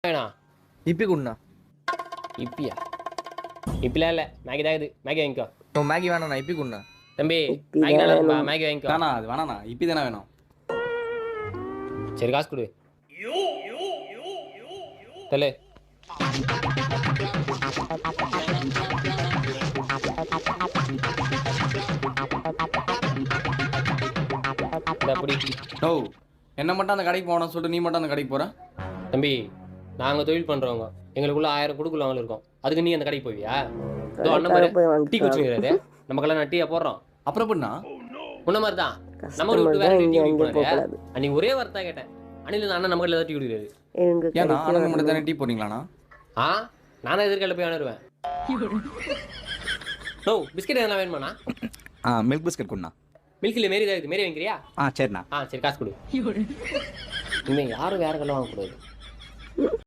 வேணா இப்பி குண்ணா. இப்பியா? இப்பிலாம் இல்லை, மேகி தான் இது. மேகி வாங்கிக்கோ. மேகி வேணாண்ணா, இப்பி குண்ணா. தம்பி மேகி நல்லா இருக்குப்பா, மேகி வாங்கிக்கோ. வேணா அது வேணாண்ணா, இப்பி தானே வேணும். சரி காசு கொடு. தலே அப்படி ஓ, என்ன மட்டும் அந்த கடைக்கு போகணும்னு சொல்லிட்டு நீ மட்டும் அந்த கடைக்கு போற? தம்பி, நாங்கள் தொழில் பண்ணுறவங்க, எங்களுக்குள்ள 1000 கொடுக்கலவங்க இருக்கோம். அதுக்கு நீ அந்த கடைக்கு போவியா? இதோ அண்ணன் மாதிரி டீ குடிச்சுங்கிறாரு, நமக்கெல்லாம் நான் டீயா போடுறோம். அப்புறம் எப்படின்னா? உன்ன மாதிரி தான் நம்ம விட்டு வேற டீ குடிப்பாரு. அன்னைக்கு ஒரே வார்த்தை கேட்டேன், அணில் அண்ணன் நம்ம கடையில் டீ குடிக்கிறாரு. ஏன்னா அண்ணன் மட்டும் தானே டீ போடுறீங்களாண்ணா? நானே எதிர்கல்ல போய் அணுருவேன். நோ பிஸ்கெட் எதனா வேணுமாண்ணா? Milk biscuit கொடுண்ணா. மில்கில் மாரி தான் இருக்குது, மாரி வாங்கிக்கிறியா? சரிண்ணா. சரி காசு கொடு. இனிமேல் யாரும் வேற கல்ல வாங்கக்கூடாது.